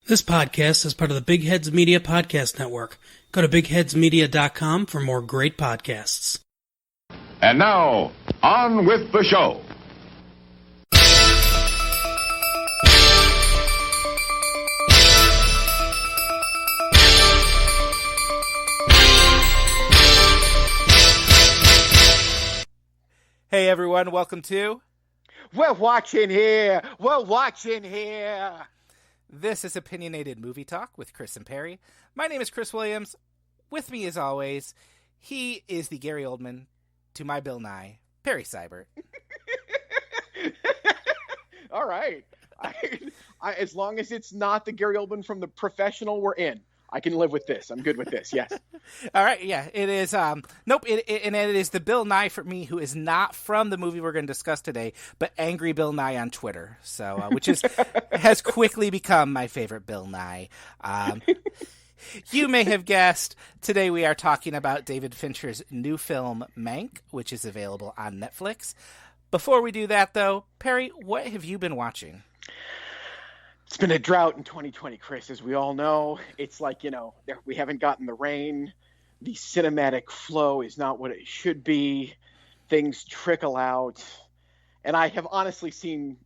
This podcast is part of the Big Heads Media Podcast Network. Go to bigheadsmedia.com for more great podcasts. And now, on with the show. Hey everyone, welcome to We're Watching Here! We're Watching Here! This is Opinionated Movie Talk with Chris and Perry. My name is Chris Williams. With me as always, he is the Gary Oldman to my Bill Nye, Perry Seibert. All right. As long as it's not the Gary Oldman from The Professional, we're in. I can live with this. I'm good with this, yes. All right, yeah, it is, and it is the Bill Nye for me who is not from the movie we're going to discuss today, but Angry Bill Nye on Twitter, so, which has quickly become my favorite Bill Nye. You may have guessed, today we are talking about David Fincher's new film, Mank, which is available on Netflix. Before we do that, though, Perry, what have you been watching? It's been a drought in 2020, Chris, as we all know. It's like, we haven't gotten the rain. The cinematic flow is not what it should be. Things trickle out. And I have honestly seen,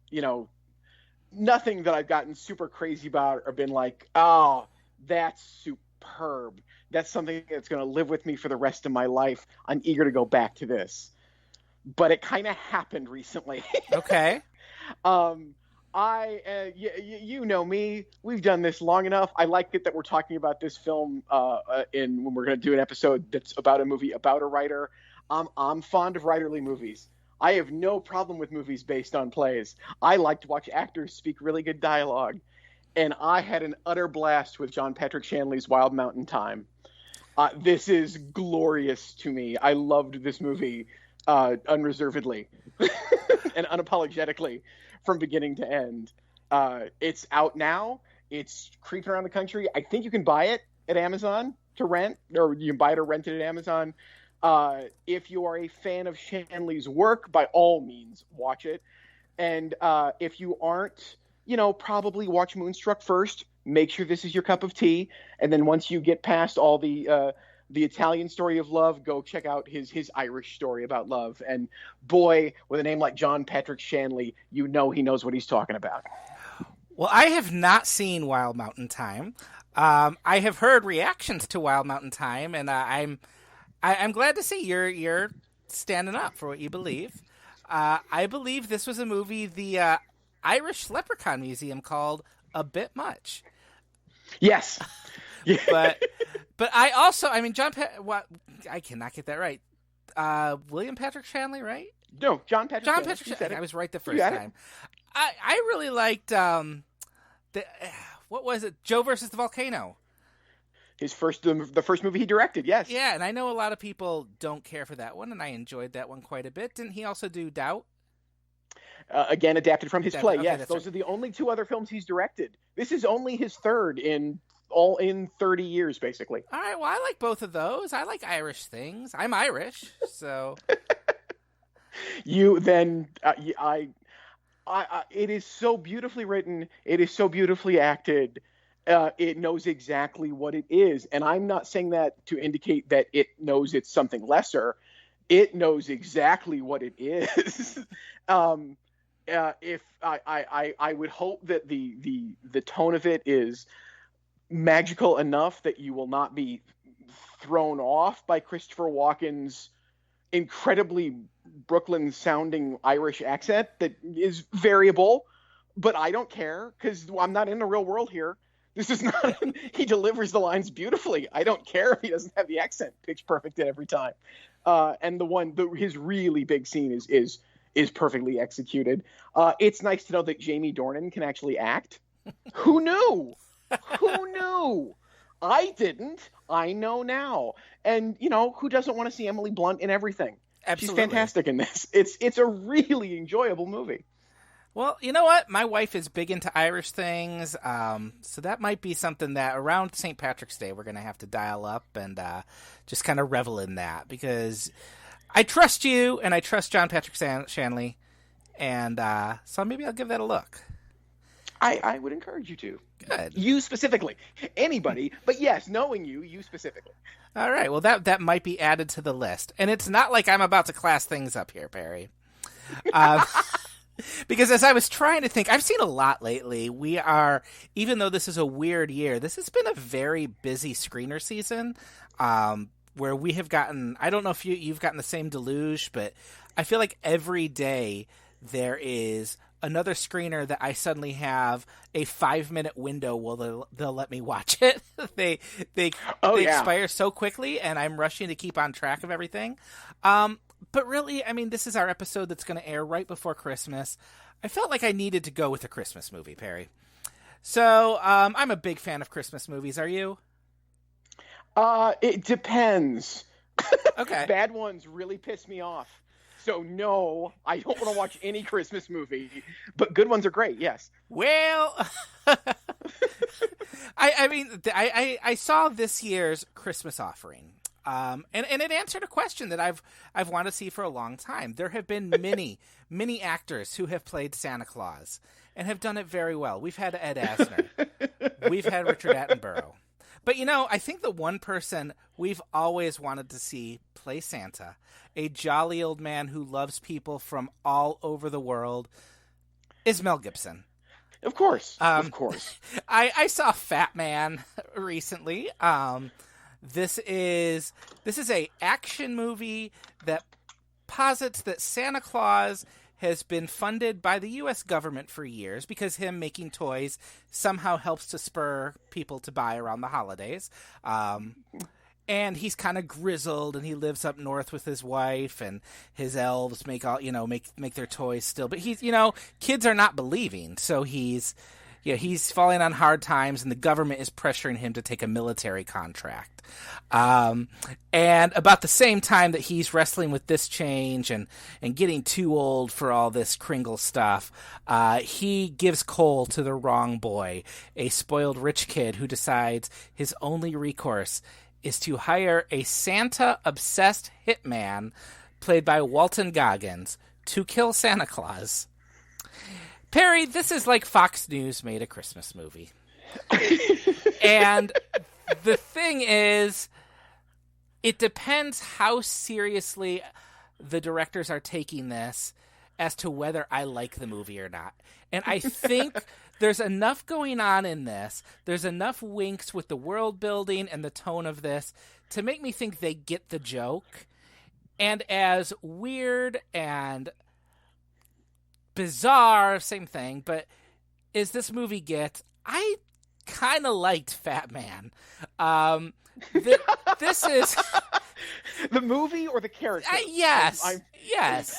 nothing that I've gotten super crazy about or been like, oh, that's superb. That's something that's going to live with me for the rest of my life. I'm eager to go back to this. But it kind of happened recently. Okay. You know me. We've done this long enough. I like it that we're talking about this film when we're going to do an episode that's about a movie about a writer. I'm fond of writerly movies. I have no problem with movies based on plays. I like to watch actors speak really good dialogue. And I had an utter blast with John Patrick Shanley's Wild Mountain Thyme. This is glorious to me. I loved this movie unreservedly and unapologetically. From beginning to end. It's out now. It's creeping around the country. I think you can buy it at Amazon to rent, or you can buy it or rent it at Amazon. If you are a fan of Shanley's work, by all means, watch it. And if you aren't, probably watch Moonstruck first. Make sure this is your cup of tea. And then once you get past all the Italian story of love, go check out his Irish story about love. And boy, with a name like John Patrick Shanley, he knows what he's talking about. Well, I have not seen Wild Mountain Thyme. I have heard reactions to Wild Mountain Thyme, and I'm glad to see you're standing up for what you believe. I believe this was a movie the Irish Leprechaun Museum called A Bit Much. Yes. But I also, I cannot get that right. William Patrick Shanley, right? No, John Patrick Shanley. I was right the first time. I really liked, what was it? Joe versus the Volcano. The first movie he directed, yes. Yeah, and I know a lot of people don't care for that one, and I enjoyed that one quite a bit. Didn't he also do Doubt? Again, adapted from his play, okay, yes. Those are the only two other films he's directed. This is only his third in 30 years, basically. All right, well, I like both of those. I like Irish things. I'm Irish, so... It is so beautifully written. It is so beautifully acted. It knows exactly what it is. And I'm not saying that to indicate that it knows it's something lesser. It knows exactly what it is. If I would hope that the tone of it is magical enough that you will not be thrown off by Christopher Walken's incredibly Brooklyn-sounding Irish accent that is variable, but I don't care because I'm not in the real world here. This is not. He delivers the lines beautifully. I don't care if he doesn't have the accent pitch perfect at every time. And his really big scene is perfectly executed. It's nice to know that Jamie Dornan can actually act. Who knew? Who knew? I didn't. I know now. And, who doesn't want to see Emily Blunt in everything? Absolutely. She's fantastic in this. It's a really enjoyable movie. Well, you know what? My wife is big into Irish things, so that might be something that around St. Patrick's Day we're going to have to dial up and just kind of revel in that, because I trust you and I trust John Patrick Shanley, and so maybe I'll give that a look. I would encourage you to. Good. You specifically. Anybody, but yes, knowing you specifically. All right. Well, that might be added to the list. And it's not like I'm about to class things up here, Perry. Because as I was trying to think, I've seen a lot lately. We are, even though this is a weird year, this has been a very busy screener season, where we have gotten, I don't know if you've gotten the same deluge, but I feel like every day there is another screener that I suddenly have a 5-minute window where they'll let me watch it. they expire so quickly, and I'm rushing to keep on track of everything. But really, I mean, this is our episode that's going to air right before Christmas. I felt like I needed to go with a Christmas movie, Perry. So I'm a big fan of Christmas movies. Are you? It depends. Okay. Bad ones really piss me off. So no, I don't want to watch any Christmas movie. But good ones are great, yes. Well, I saw this year's Christmas Offering. And it answered a question that I've wanted to see for a long time. There have been many actors who have played Santa Claus and have done it very well. We've had Ed Asner. We've had Richard Attenborough. But, I think the one person we've always wanted to see play Santa, a jolly old man who loves people from all over the world, is Mel Gibson. Of course. Of course. I saw Fat Man recently. This is a action movie that posits that Santa Claus has been funded by the U.S. government for years because him making toys somehow helps to spur people to buy around the holidays. And he's kind of grizzled, and he lives up north with his wife, and his elves make their toys still. But he's, kids are not believing, so he's falling on hard times, and the government is pressuring him to take a military contract. And about the same time that he's wrestling with this change and getting too old for all this Kringle stuff, he gives coal to the wrong boy, a spoiled rich kid who decides his only recourse is to hire a Santa-obsessed hitman played by Walton Goggins to kill Santa Claus. Perry, this is like Fox News made a Christmas movie. And the thing is, it depends how seriously the directors are taking this as to whether I like the movie or not. And I think there's enough going on in this. There's enough winks with the world building and the tone of this to make me think they get the joke. And as weird and bizarre, same thing, but as this movie gets, I kind of liked Fat Man. This is the movie or the character? Yes. Yes.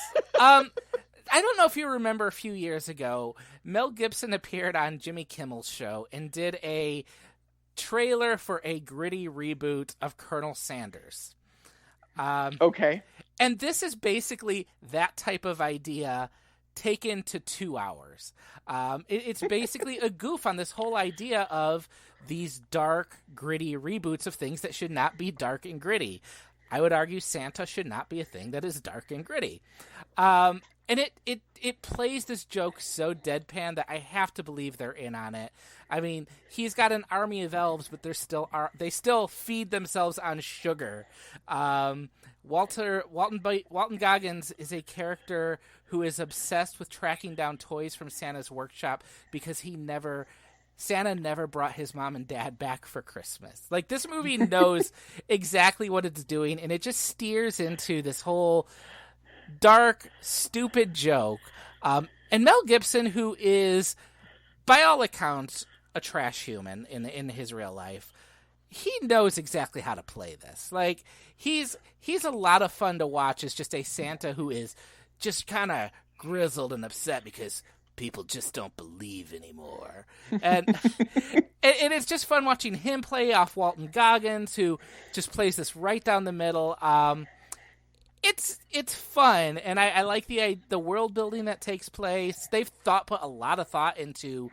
I don't know if you remember a few years ago, Mel Gibson appeared on Jimmy Kimmel's show and did a trailer for a gritty reboot of Colonel Sanders. Okay. And this is basically that type of idea taken to 2 hours. It's basically a goof on this whole idea of these dark, gritty reboots of things that should not be dark and gritty. I would argue Santa should not be a thing that is dark and gritty. And it plays this joke so deadpan that I have to believe they're in on it. I mean, he's got an army of elves, but they still feed themselves on sugar. Walton Goggins is a character who is obsessed with tracking down toys from Santa's workshop because Santa never brought his mom and dad back for Christmas. Like, this movie knows exactly what it's doing, and it just steers into this whole dark, stupid joke. And Mel Gibson, who is, by all accounts, a trash human in his real life, he knows exactly how to play this. Like, he's a lot of fun to watch as just a Santa who is just kind of grizzled and upset because people just don't believe anymore. And and it's just fun watching him play off Walton Goggins, who just plays this right down the middle. It's fun, and I like the world building that takes place. They've put a lot of thought into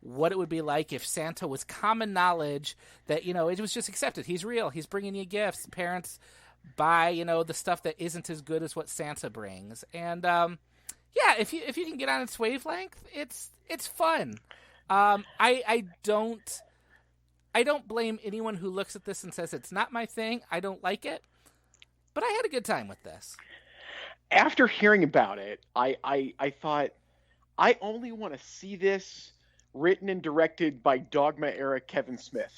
what it would be like if Santa was common knowledge that, it was just accepted. He's real. He's bringing you gifts. Parents buy, the stuff that isn't as good as what Santa brings. And, if you can get on its wavelength, it's fun. I don't blame anyone who looks at this and says it's not my thing. I don't like it, but I had a good time with this. After hearing about it, I thought I only want to see this written and directed by Dogma era Kevin Smith.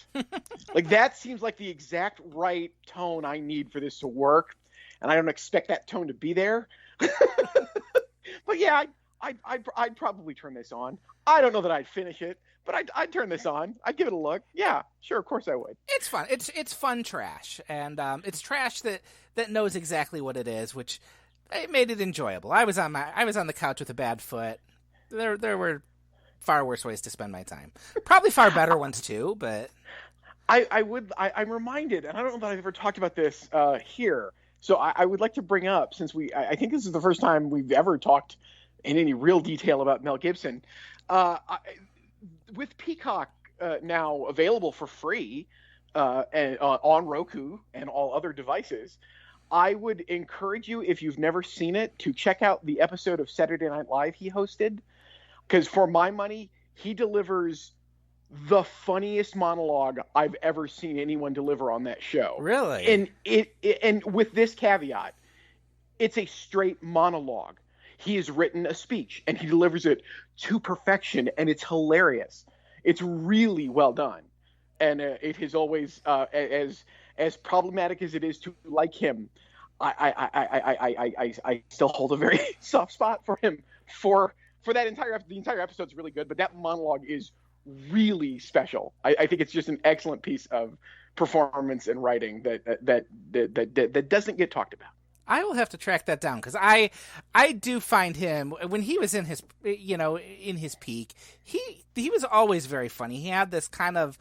Like, that seems like the exact right tone I need for this to work, and I don't expect that tone to be there. But yeah, I'd probably turn this on. I don't know that I'd finish it, but I'd turn this on. I'd give it a look. Yeah, sure, of course I would. It's fun. It's fun trash, and it's trash that knows exactly what it is, which it made it enjoyable. I was on the couch with a bad foot. There were far worse ways to spend my time. Probably far better ones too, but I'm reminded, and I don't know that I've ever talked about this here. So I would like to bring up, since I think this is the first time we've ever talked in any real detail about Mel Gibson. With Peacock now available for free and on Roku and all other devices, I would encourage you, if you've never seen it, to check out the episode of Saturday Night Live he hosted. Because for my money, he delivers the funniest monologue I've ever seen anyone deliver on that show. Really? And with this caveat, it's a straight monologue. He has written a speech and he delivers it to perfection, and it's hilarious. It's really well done, and it is always as problematic as it is to like him. I still hold a very soft spot for him for that the entire episode is really good, but that monologue is really special. I think it's just an excellent piece of performance and writing that doesn't get talked about. I will have to track that down, because I do find him, when he was in his peak, he was always very funny. He had this kind of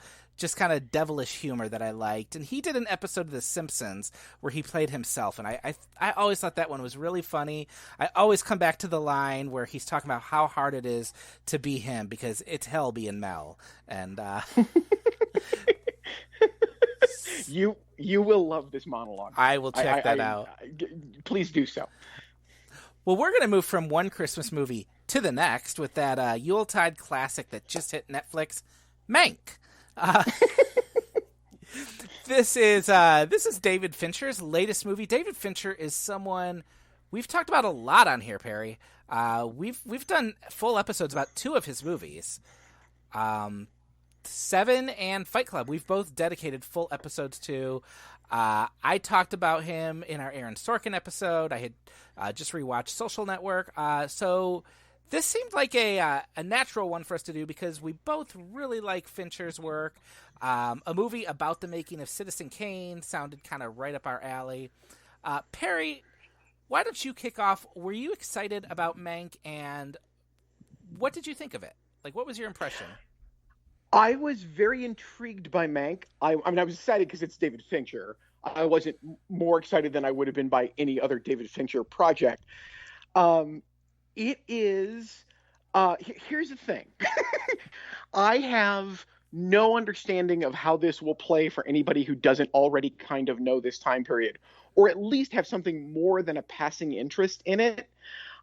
devilish humor that I liked, and he did an episode of The Simpsons where he played himself, and I always thought that one was really funny. I always come back to the line where he's talking about how hard it is to be him, because it's hell being Mel, and You will love this monologue. I will check that out. Please do so. Well, we're going to move from one Christmas movie to the next with that Yuletide classic that just hit Netflix, Mank. This is David Fincher's latest movie. David Fincher is someone we've talked about a lot on here, Perry. We've done full episodes about two of his movies. Seven and Fight Club, we've both dedicated full episodes to. I talked about him in our Aaron Sorkin episode. I had just rewatched Social Network. So this seemed like a natural one for us to do, because we both really like Fincher's work. A movie about the making of Citizen Kane sounded kind of right up our alley. Perry, why don't you kick off? Were you excited about Mank, and what did you think of it? Like, what was your impression? I was very intrigued by Mank. I was excited because it's David Fincher. I wasn't more excited than I would have been by any other David Fincher project. It is. Here's the thing. I have no understanding of how this will play for anybody who doesn't already kind of know this time period, or at least have something more than a passing interest in it.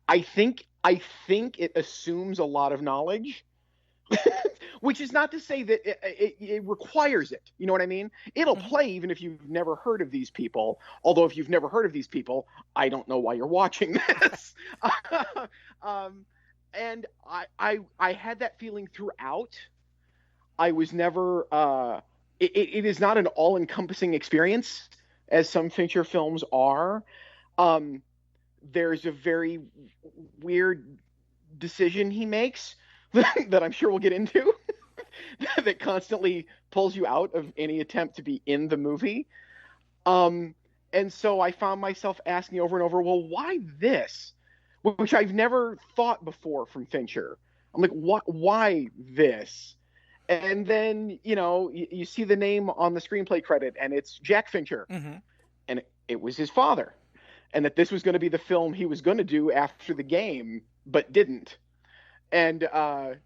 I think it assumes a lot of knowledge. Which is not to say that it requires it. You know what I mean? It'll play even if you've never heard of these people. Although if you've never heard of these people, I don't know why you're watching this. And I had that feeling throughout. I was never. It is not an all-encompassing experience, as some Fincher films are. There's a very weird decision he makes that I'm sure we'll get into that constantly pulls you out of any attempt to be in the movie. And so I found myself asking over and over, well, why this? Which I've never thought before from Fincher. I'm like, why this? And then, you see the name on the screenplay credit, and it's Jack Fincher. Mm-hmm. And it was his father. And that this was going to be the film he was going to do after The Game, but didn't. And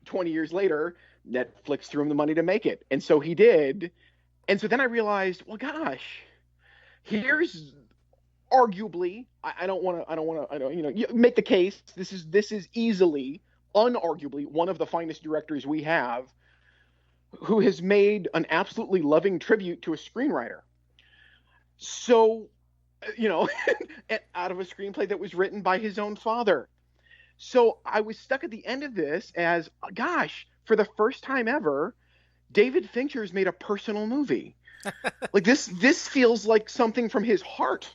20 years later, Netflix threw him the money to make it. And so he did. And so then I realized, well, gosh, here's arguably, you make the case. This is easily unarguably one of the finest directors we have, who has made an absolutely loving tribute to a screenwriter. So, out of a screenplay that was written by his own father. So I was stuck at the end of this as, gosh, for the first time ever, David Fincher's made a personal movie. Like this feels like something from his heart,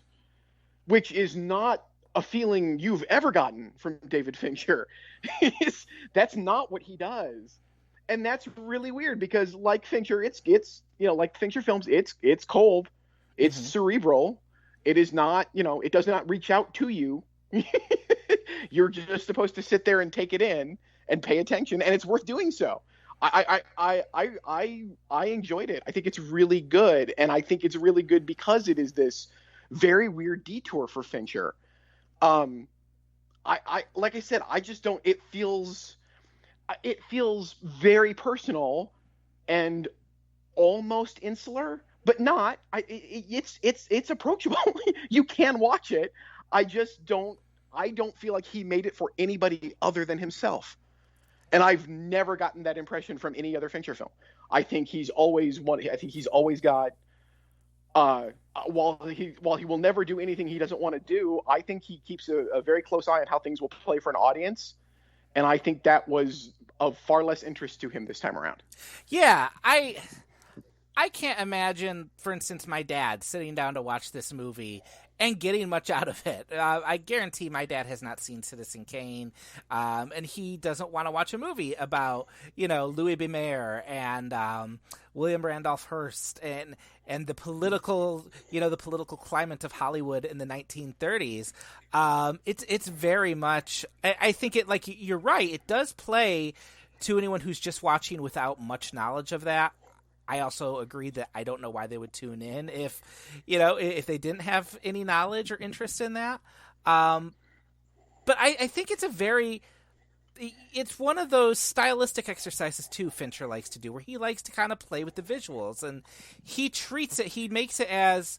which is not a feeling you've ever gotten from David Fincher. That's not what he does. And that's really weird because like Fincher, it's like Fincher films, it's cold, it's cerebral. It is not, it does not reach out to you. You're just supposed to sit there and take it in and pay attention, and it's worth doing so. I enjoyed it. I think it's really good, and I think it's really good because it is this very weird detour for Fincher. I like I said, I just don't. It feels very personal and almost insular, but not. It's approachable. You can watch it. I don't feel like he made it for anybody other than himself. And I've never gotten that impression from any other Fincher film. I think he's always got while he will never do anything he doesn't want to do, I think he keeps a very close eye on how things will play for an audience. And I think that was of far less interest to him this time around. Yeah, I can't imagine, for instance, my dad sitting down to watch this movie and getting much out of it. I guarantee my dad has not seen Citizen Kane, and he doesn't want to watch a movie about, Louis B. Mayer and William Randolph Hearst and the political, the political climate of Hollywood in the 1930s. It's very much, I think it, like, you're right, it does play to anyone who's just watching without much knowledge of that. I also agree that I don't know why they would tune in if they didn't have any knowledge or interest in that. But I think it's one of those stylistic exercises too Fincher likes to do, where he likes to kind of play with the visuals, and he makes it as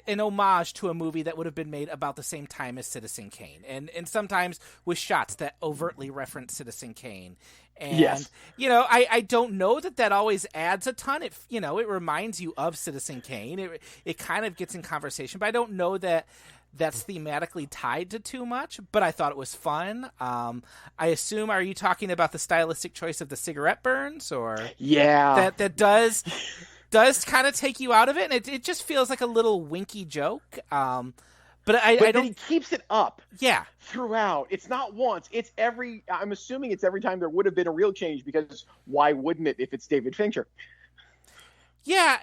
an homage to a movie that would have been made about the same time as Citizen Kane, and sometimes with shots that overtly reference Citizen Kane. And, yes. I don't know that always adds a ton. It reminds you of Citizen Kane. It kind of gets in conversation, but I don't know that that's thematically tied to too much, but I thought it was fun. I assume, are you talking about the stylistic choice of the cigarette burns, or yeah, that does kind of take you out of it, and it just feels like a little winky joke. But I don't. He keeps it up. Yeah. Throughout. It's not once. I'm assuming it's every time there would have been a real change, because why wouldn't it if it's David Fincher? Yeah,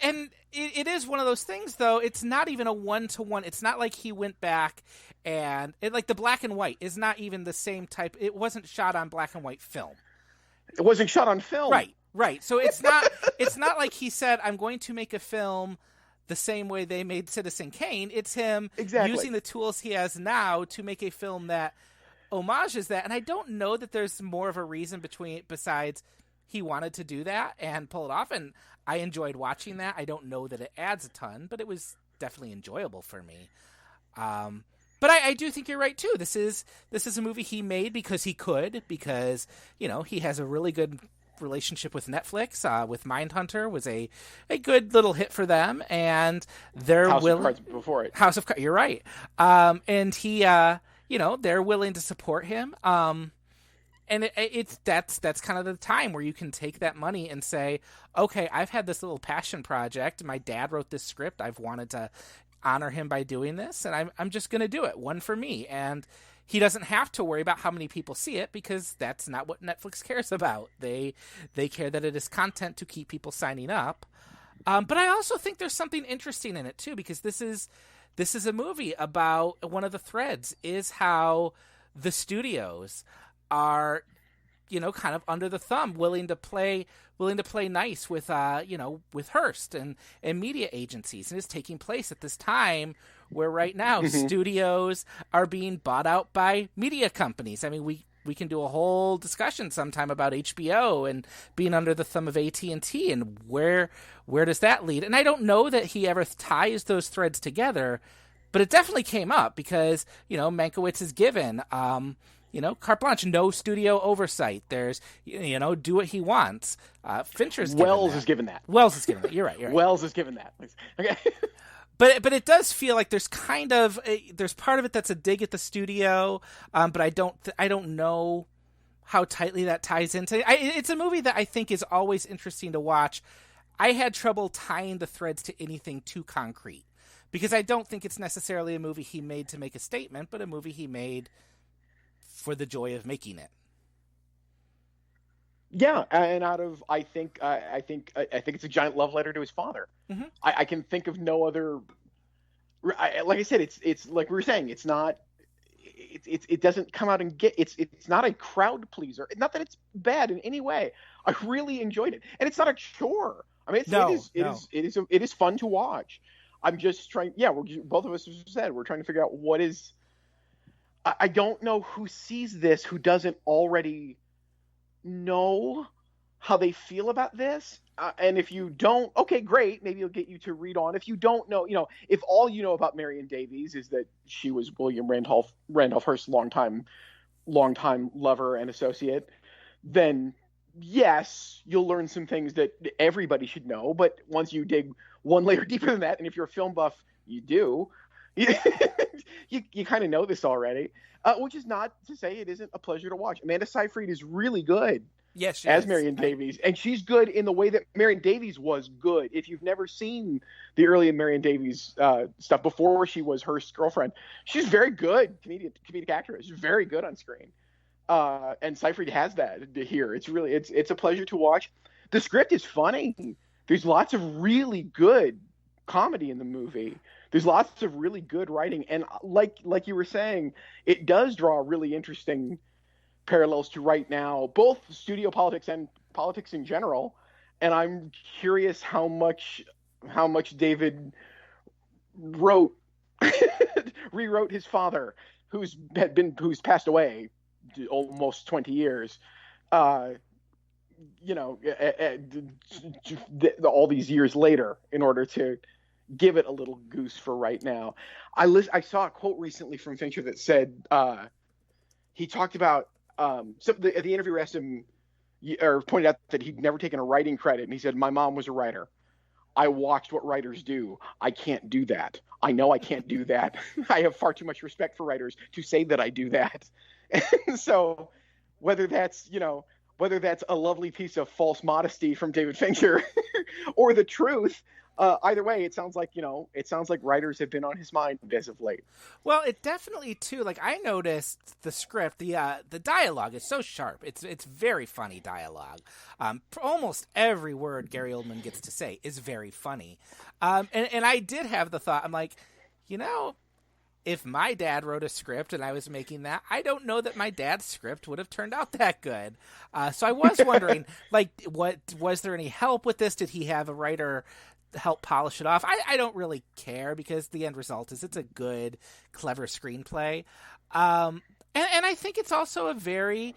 and it is one of those things, though. It's not even a one-to-one. It's not like he went back and like the black and white is not even the same type. It wasn't shot on black and white film. It wasn't shot on film. Right. So it's not like he said, I'm going to make a film the same way they made Citizen Kane. It's him using the tools he has now to make a film that homages that. And I don't know that there's more of a reason besides he wanted to do that and pull it off. And I enjoyed watching that. I don't know that it adds a ton, but it was definitely enjoyable for me. But I do think you're right too. This is a movie he made because he could, because, he has a really good relationship with Netflix. With Mindhunter was a good little hit for them, and they're House of Cards before it. House of Cards. You're right. And he, they're willing to support him. And that's kind of the time where you can take that money and say, okay, I've had this little passion project. My dad wrote this script. I've wanted to honor him by doing this, and I'm just going to do it. One for me. And he doesn't have to worry about how many people see it, because that's not what Netflix cares about. They care that it is content to keep people signing up. But I also think there's something interesting in it too, because this is a movie about one of the threads is how the studios are, kind of under the thumb, willing to play nice with, with Hearst and media agencies. And it's taking place at this time where right now studios are being bought out by media companies. I mean, we can do a whole discussion sometime about HBO and being under the thumb of AT&T and where does that lead? And I don't know that he ever ties those threads together, but it definitely came up because, Mankiewicz is given, carte blanche, no studio oversight. There's, do what he wants. Fincher's Wells is given that. Wells is given that. You're right. Wells is given that. Okay. But it does feel like there's kind of there's part of it that's a dig at the studio, but I don't know how tightly that ties into. It's a movie that I think is always interesting to watch. I had trouble tying the threads to anything too concrete because I don't think it's necessarily a movie he made to make a statement, but a movie he made for the joy of making it. Yeah, and I think it's a giant love letter to his father. Mm-hmm. I can think of no other. Like I said, it's like we were saying, it's not. It doesn't come out and get. It's not a crowd pleaser. Not that it's bad in any way. I really enjoyed it, and it's not a chore. I mean, it is fun to watch. I'm just trying. Yeah, both of us have said we're trying to figure out what is. I don't know who sees this who doesn't already know how they feel about this. And if you don't, okay, great. Maybe it'll get you to read on. If you don't know, if all you know about Marion Davies is that she was William Randolph Hearst's longtime lover and associate, then yes, you'll learn some things that everybody should know. But once you dig one layer deeper than that, and if you're a film buff, you do, you kind of know this already, which is not to say it isn't a pleasure to watch. Amanda Seyfried is really good. Yes, she as is. Marion Davies, and she's good in the way that Marion Davies was good. If you've never seen the early Marion Davies stuff before she was Hearst's girlfriend, she's very good comedic actress. She's very good on screen, and Seyfried has that here. It's a pleasure to watch. The script is funny. There's lots of really good comedy in the movie. There's lots of really good writing, and like you were saying, it does draw really interesting parallels to right now, both studio politics and politics in general. And I'm curious how much David rewrote his father, who's passed away almost 20 years. All these years later, in order to give it a little goose for right now. I saw a quote recently from Fincher that said he talked about. At the interviewer asked him, or pointed out that he'd never taken a writing credit, and he said, "My mom was a writer. I watched what writers do. I can't do that. I know I can't do that. I have far too much respect for writers to say that I do that." And so, whether that's a lovely piece of false modesty from David Fincher, or the truth. Either way, it sounds like writers have been on his mind as of late. Well, it definitely too. Like I noticed the script, the dialogue is so sharp. It's very funny dialogue. Almost every word Gary Oldman gets to say is very funny. And I did have the thought. I'm like, if my dad wrote a script and I was making that, I don't know that my dad's script would have turned out that good. So I was wondering, what was there any help with this? Did he have a writer help polish it off? I don't really care because the end result is it's a good, clever screenplay. And I think it's also a very,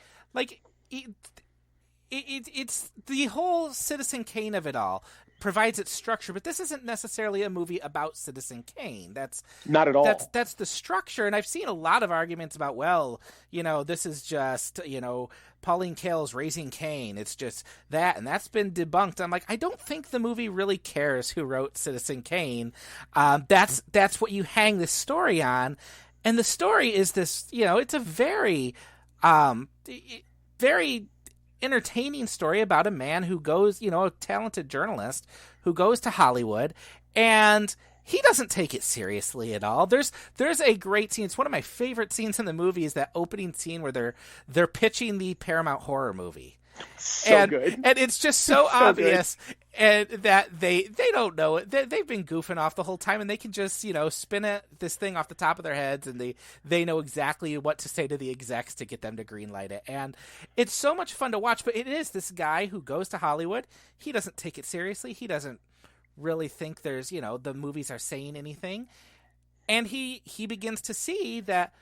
it's the whole Citizen Kane of it all provides its structure, but this isn't necessarily a movie about Citizen Kane. That's not at all. That's the structure. And I've seen a lot of arguments about, this is just, Pauline Kael's Raising Cain. It's just that, and that's been debunked. I'm like, I don't think the movie really cares who wrote Citizen Kane. That's what you hang this story on. And the story is this, it's a very, very entertaining story about a man who goes, a talented journalist who goes to Hollywood, and he doesn't take it seriously at all. There's a great scene. It's one of my favorite scenes in the movie, is that opening scene where they're pitching the Paramount horror movie. Good. And it's just so obvious, and that they don't know it. They've been goofing off the whole time, and they can just, spin this thing off the top of their heads, and they know exactly what to say to the execs to get them to greenlight it. And it's so much fun to watch, but it is this guy who goes to Hollywood. He doesn't take it seriously. He doesn't really think there's, the movies are saying anything. And he begins to see that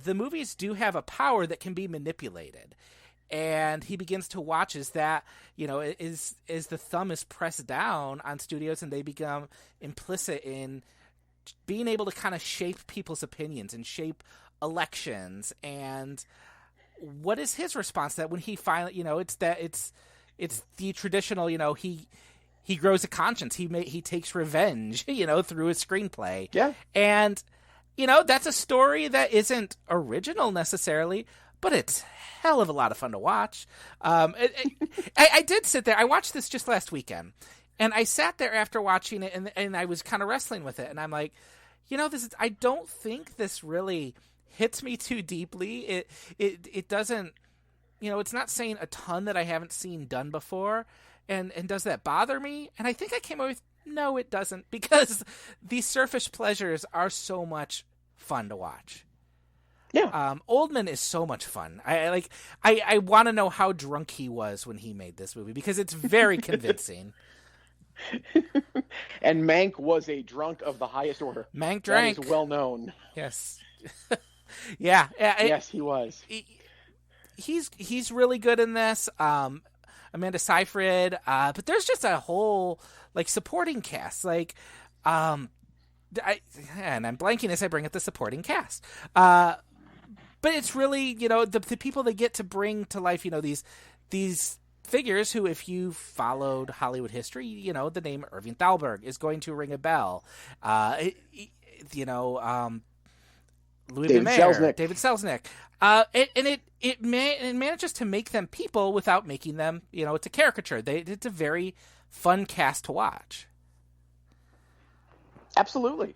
the movies do have a power that can be manipulated. And he begins to watch as that, as the thumb is pressed down on studios and they become implicit in being able to kind of shape people's opinions and shape elections. And what is his response to that when he finally, it's the traditional, he grows a conscience. He takes revenge, through his screenplay. Yeah. And, that's a story that isn't original necessarily, but it's hell of a lot of fun to watch. I did sit there. I watched this just last weekend, and I sat there after watching it, and I was kind of wrestling with it. And I'm like, I don't think this really hits me too deeply. It doesn't, it's not saying a ton that I haven't seen done before. And does that bother me? And I think I came away with, no, it doesn't, because these surface pleasures are so much fun to watch. Yeah. Oldman is so much fun. I want to know how drunk he was when he made this movie, because it's very convincing. And Mank was a drunk of the highest order. Mank drank. That is well known. Yes. Yeah. Yes, he was. He's really good in this. Amanda Seyfried, but there's just a whole supporting cast. And I'm blanking as I bring up the supporting cast. But it's really, the people they get to bring to life, these figures who, if you followed Hollywood history, the name Irving Thalberg is going to ring a bell. Louis B. Mayer, David Selznick. It manages to make them people without making them, it's a caricature. It's a very fun cast to watch. Absolutely.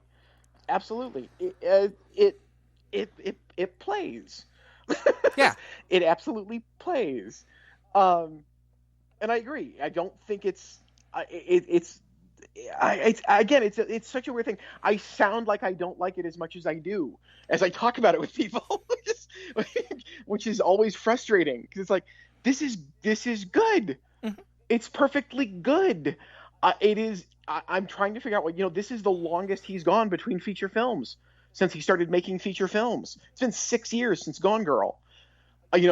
It plays. Yeah. It absolutely plays. And I agree. I don't think it's such a weird thing. I sound like I don't like it as much as I do as I talk about it with people, which is always frustrating, because it's like, this is good. Mm-hmm. It's perfectly good. It is. I'm trying to figure out what, this is the longest he's gone between feature films since he started making feature films. It's been 6 years since Gone Girl.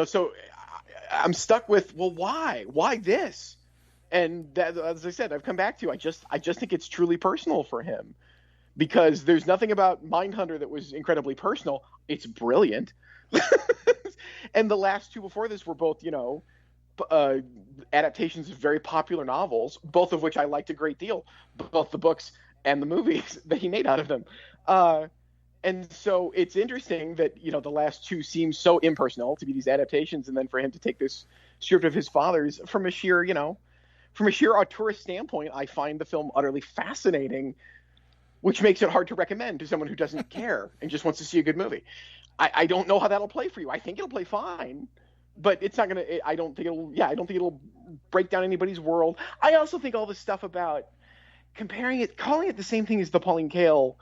So I'm stuck with, well, why this? And that, as I said, I've come back to, I just think it's truly personal for him, because there's nothing about Mindhunter that was incredibly personal. It's brilliant. And the last two before this were both, adaptations of very popular novels, both of which I liked a great deal, both the books and the movies that he made out of them. And so it's interesting that, the last two seem so impersonal to be these adaptations, and then for him to take this script of his father's from a sheer auteurist standpoint, I find the film utterly fascinating, which makes it hard to recommend to someone who doesn't care and just wants to see a good movie. I don't know how that'll play for you. I think it'll play fine, but it's not going to, I don't think it'll break down anybody's world. I also think all this stuff about comparing it, calling it the same thing as the Pauline Kael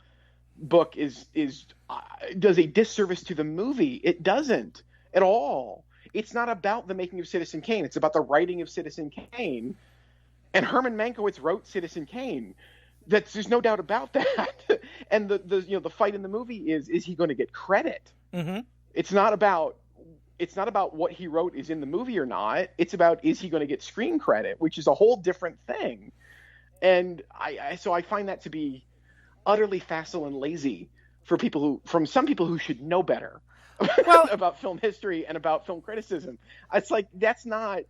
book does a disservice to the movie. It doesn't at all. It's not about the making of Citizen Kane. It's about the writing of Citizen Kane. And Herman Mankiewicz wrote Citizen Kane. There's no doubt about that. And the fight in the movie is he going to get credit? Mm-hmm. It's not about what he wrote is in the movie or not. It's about, is he going to get screen credit, which is a whole different thing. And so I find that to be utterly facile and lazy from some people who should know better about film history and about film criticism. It's like, that's not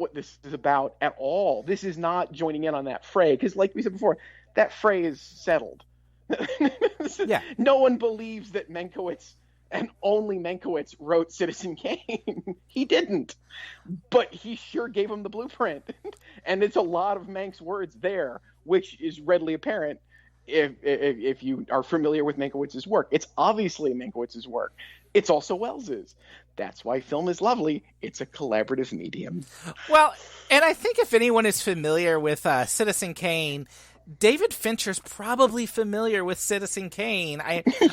what this is about at all. This is not joining in on that fray, because like we said before, that fray is settled. Yeah. No one believes that Mankiewicz and only Mankiewicz wrote Citizen Kane. He didn't, but he sure gave him the blueprint. And it's a lot of Mank's words there, which is readily apparent if you are familiar with Mankiewicz's work. It's obviously Mankiewicz's work. It's also Wells's. That's why film is lovely. It's a collaborative medium. Well, and I think if anyone is familiar with Citizen Kane, David Fincher's probably familiar with Citizen Kane.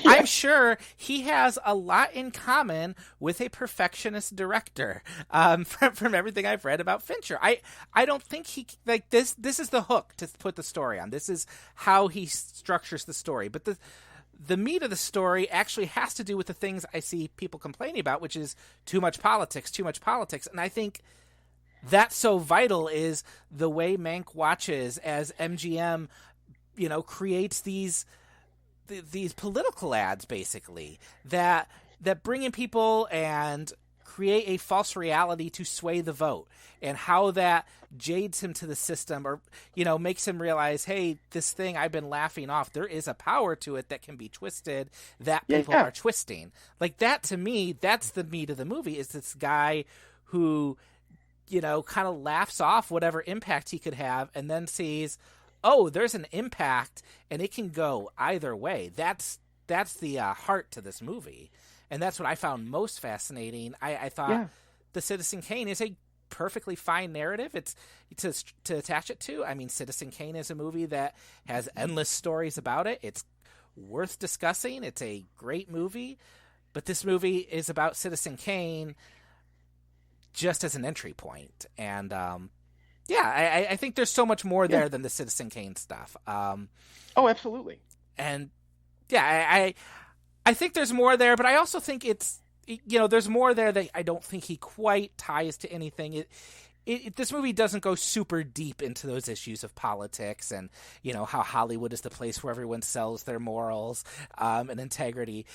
I'm sure he has a lot in common with a perfectionist director. From everything I've read about Fincher, I don't think he this. This is the hook to put the story on. This is how he structures the story. But the meat of the story actually has to do with the things I see people complaining about, which is too much politics. And I think that's so vital, is the way Mank watches as MGM, creates these political ads, basically, that bring in people and create a false reality to sway the vote, and how that jades him to the system, or, you know, makes him realize, hey, this thing I've been laughing off, there is a power to it that can be twisted, that people are twisting. Like, that, to me, that's the meat of the movie, is this guy who, you know, kind of laughs off whatever impact he could have, and then sees, oh, there's an impact, and it can go either way. That's the heart to this movie. And that's what I found most fascinating. I thought the Citizen Kane is a perfectly fine narrative. It's to attach it to. I mean, Citizen Kane is a movie that has endless stories about it. It's worth discussing. It's a great movie. But this movie is about Citizen Kane just as an entry point. And, I think there's so much more there than the Citizen Kane stuff. Oh, absolutely. And, I think there's more there, but I also think it's, you know, there's more there that I don't think he quite ties to anything. This movie doesn't go super deep into those issues of politics and, you know, how Hollywood is the place where everyone sells their morals and integrity.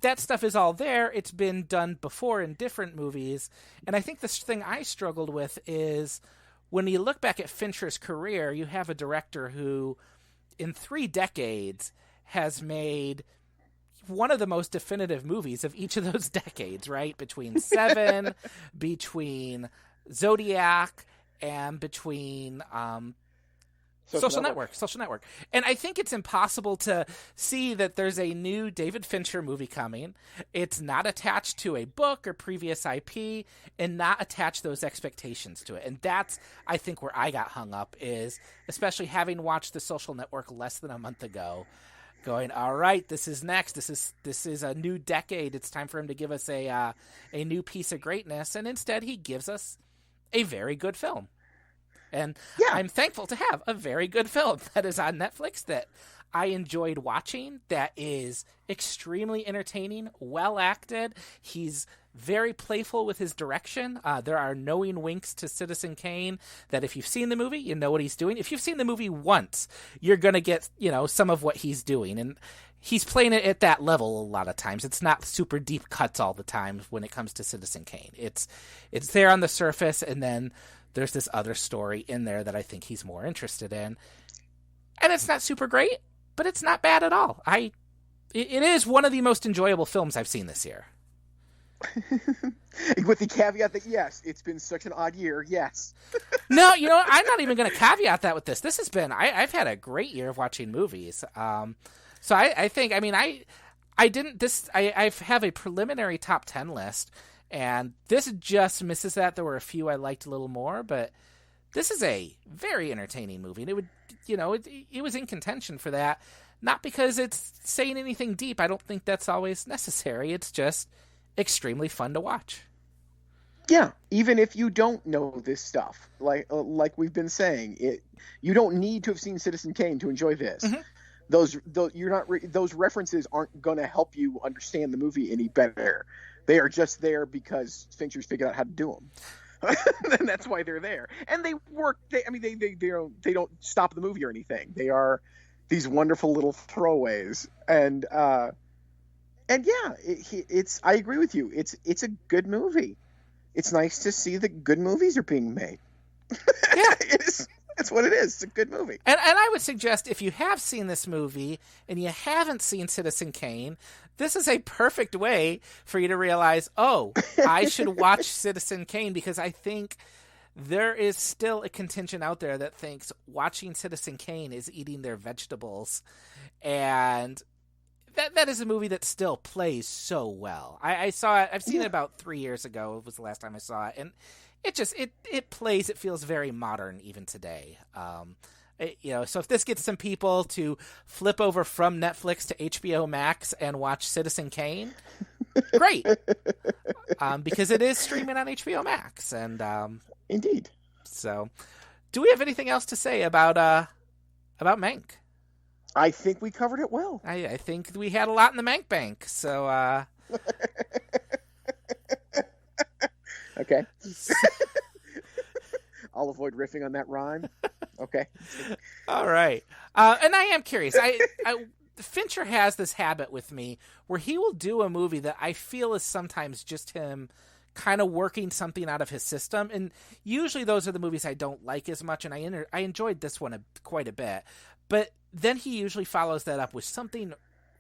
That stuff is all there. It's been done before in different movies. And I think the thing I struggled with is when you look back at Fincher's career, you have a director who in 3 decades has made one of the most definitive movies of each of those decades, right? Between Seven, between Zodiac, and between Social Network. And I think it's impossible to see that there's a new David Fincher movie coming. It's not attached to a book or previous IP, and not attach those expectations to it. And that's, I think, where I got hung up, is especially having watched The Social Network less than a month ago, going, all right, this is next. This is a new decade. It's time for him to give us a new piece of greatness. And instead, he gives us a very good film. And I'm thankful to have a very good film that is on Netflix that I enjoyed watching, that is extremely entertaining, well acted. He's very playful with his direction. There are knowing winks to Citizen Kane that if you've seen the movie, you know what he's doing. If you've seen the movie once, you're going to get, you know, some of what he's doing. And he's playing it at that level a lot of times. It's not super deep cuts all the time when it comes to Citizen Kane. It's there on the surface, and then there's this other story in there that I think he's more interested in. And it's not super great, but it's not bad at all. It is one of the most enjoyable films I've seen this year. With the caveat that, yes, it's been such an odd year, yes. No, you know, I'm not even going to caveat that with this. This has been, I've had a great year of watching movies. So I think, I mean, I have a preliminary top 10 list, and this just misses that. There were a few I liked a little more, but this is a very entertaining movie. And it would, you know, it was in contention for that. Not because it's saying anything deep. I don't think that's always necessary. It's just extremely fun to watch. Yeah, even if you don't know this stuff, like we've been saying, you don't need to have seen Citizen Kane to enjoy this. Mm-hmm. Those references aren't going to help you understand the movie any better. They are just there because Fincher's figured out how to do them. And that's why they're there. And they work. They don't stop the movie or anything. They are these wonderful little throwaways. And it's. I agree with you. It's a good movie. It's nice to see that good movies are being made. Yeah, it is. That's what it is. It's a good movie. And I would suggest, if you have seen this movie and you haven't seen Citizen Kane, this is a perfect way for you to realize, oh, I should watch Citizen Kane, because I think there is still a contingent out there that thinks watching Citizen Kane is eating their vegetables. And that is a movie that still plays so well. I saw it. I've seen it about 3 years ago. It was the last time I saw it. And it plays, it feels very modern even today. So if this gets some people to flip over from Netflix to HBO Max and watch Citizen Kane, great. Because it is streaming on HBO Max. And indeed. So, do we have anything else to say about Mank? I think we covered it well. I think we had a lot in the Mank bank. So, okay. I'll avoid riffing on that rhyme. Okay. All right. And I am curious. Fincher has this habit with me where he will do a movie that I feel is sometimes just him kind of working something out of his system. And usually those are the movies I don't like as much, and I enjoyed this one quite a bit. But then he usually follows that up with something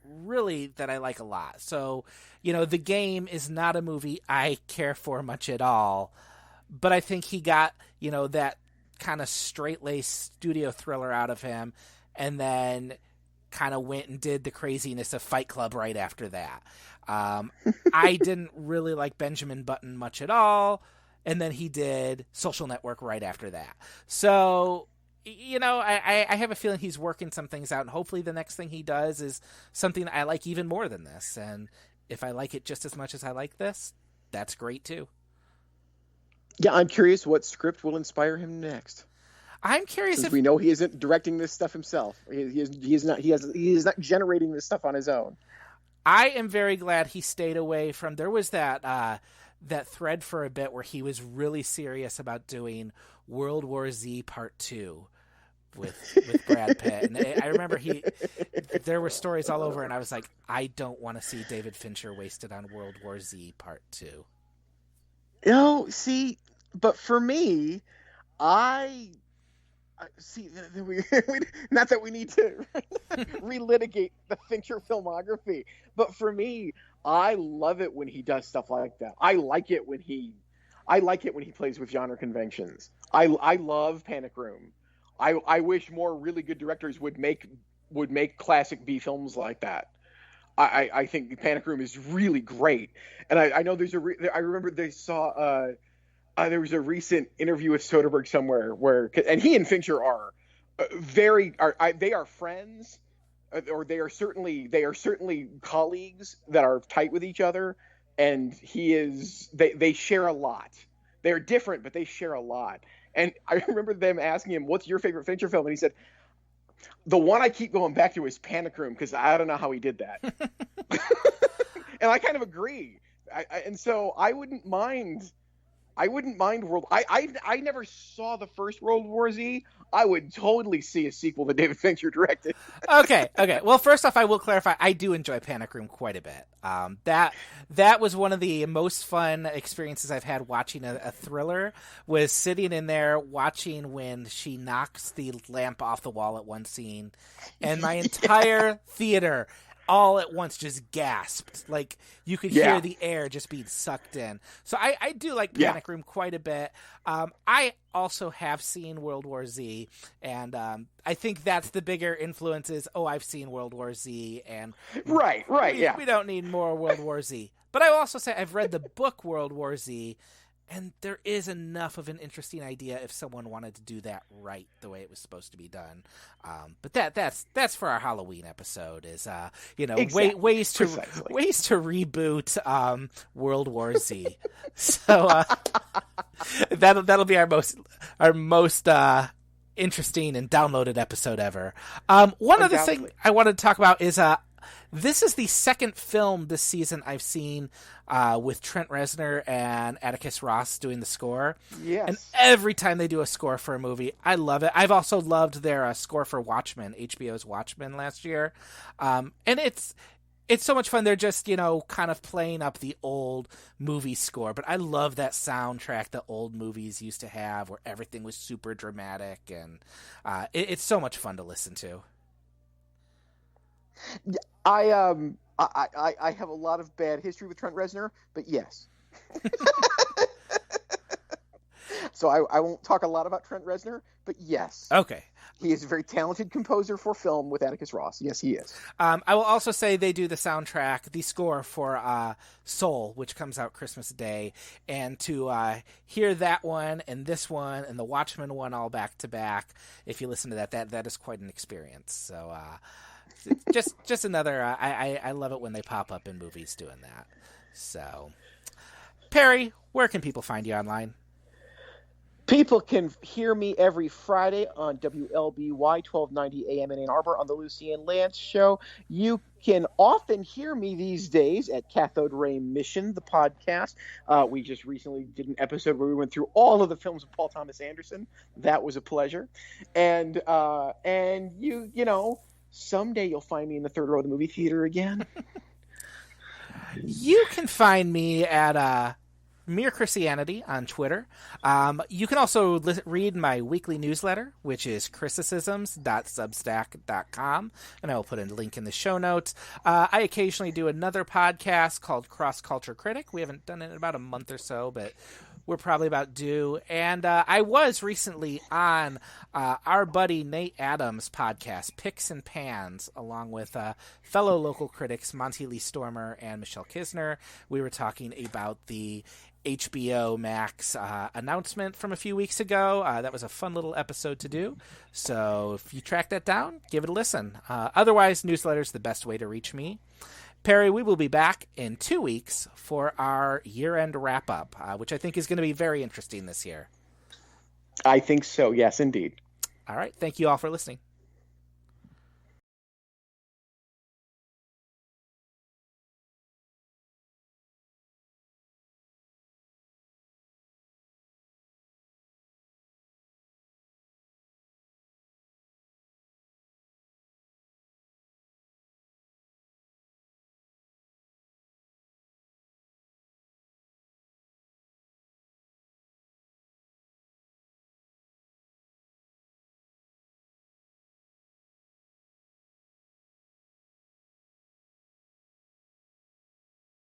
really that I like a lot. So, The Game is not a movie I care for much at all, but I think he got, that kind of straight-laced studio thriller out of him, and then kind of went and did the craziness of Fight Club right after that. I didn't really like Benjamin Button much at all, and then he did Social Network right after that. So, I have a feeling he's working some things out, and hopefully the next thing he does is something I like even more than this. And if I like it just as much as I like this, that's great too. Yeah, I'm curious what script will inspire him next. I'm curious if we know he isn't directing this stuff himself. He is not generating this stuff on his own. I am very glad he stayed away from. There was that thread for a bit where he was really serious about doing World War Z Part 2 with Brad Pitt, and I remember there were stories all over, and I was like, I don't want to see David Fincher wasted on World War Z Part 2. See, but for me, I see. Not that we need to relitigate the Fincher filmography, but for me, I love it when he does stuff like that. I like it when he plays with genre conventions. I love Panic Room. I wish more really good directors would make classic B films like that. I think Panic Room is really great, and I know I remember they saw there was a recent interview with Soderbergh somewhere and he and Fincher are they are friends, or they are certainly colleagues that are tight with each other, and they share a lot. They're different, but they share a lot. And I remember them asking him, "What's your favorite Fincher film?" And he said, "The one I keep going back to is Panic Room, because I don't know how he did that." And I kind of agree. And so I wouldn't mind World. I never saw the first World War Z. I would totally see a sequel that David Fincher directed. Okay. Well, first off, I will clarify. I do enjoy Panic Room quite a bit. That was one of the most fun experiences I've had watching a thriller. Was sitting in there watching when she knocks the lamp off the wall at one scene, and my entire theater all at once just gasped. Like, you could hear the air just being sucked in. So I do like Panic Room quite a bit. I also have seen World War Z, and I think that's the bigger influence is, I've seen World War Z, and we don't need more World War Z. But I will also say I've read the book World War Z, and there is enough of an interesting idea if someone wanted to do that right the way it was supposed to be done. But that's for our Halloween episode. Is exactly. ways to reboot World War Z. So that'll be our most interesting and downloaded episode ever. One other thing I wanted to talk about is this is the second film this season I've seen with Trent Reznor and Atticus Ross doing the score. Yes. And every time they do a score for a movie, I love it. I've also loved their score for Watchmen, HBO's Watchmen last year. And it's so much fun. They're just, kind of playing up the old movie score. But I love that soundtrack that old movies used to have where everything was super dramatic. And it's so much fun to listen to. I have a lot of bad history with Trent Reznor, but yes. So I won't talk a lot about Trent Reznor, but yes. Okay. He is a very talented composer for film with Atticus Ross. Yes, he is. I will also say they do the soundtrack, the score for Soul, which comes out Christmas Day. And to hear that one and this one and the Watchmen one all back to back, if you listen to that is quite an experience. So just another. I love it when they pop up in movies doing that. So, Perry, where can people find you online? People can hear me every Friday on WLBY 1290 AM in Ann Arbor on the Lucy and Lance Show. You can often hear me these days at Cathode Ray Mission, the podcast. We just recently did an episode where we went through all of the films of Paul Thomas Anderson. That was a pleasure. And someday you'll find me in the third row of the movie theater again. You can find me at Mere Christianity on Twitter. You can also read my weekly newsletter, which is criticisms.substack.com, and I will put a link in the show notes. I occasionally do another podcast called Cross Culture Critic. We haven't done it in about a month or so, but we're probably about due. And I was recently on our buddy Nate Adams' podcast, Picks and Pans, along with fellow local critics Monty Lee Stormer and Michelle Kisner. We were talking about the HBO Max announcement from a few weeks ago. That was a fun little episode to do. So if you track that down, give it a listen. Otherwise, newsletter's the best way to reach me. Perry, we will be back in 2 weeks for our year-end wrap-up, which I think is going to be very interesting this year. I think so. Yes, indeed. All right. Thank you all for listening.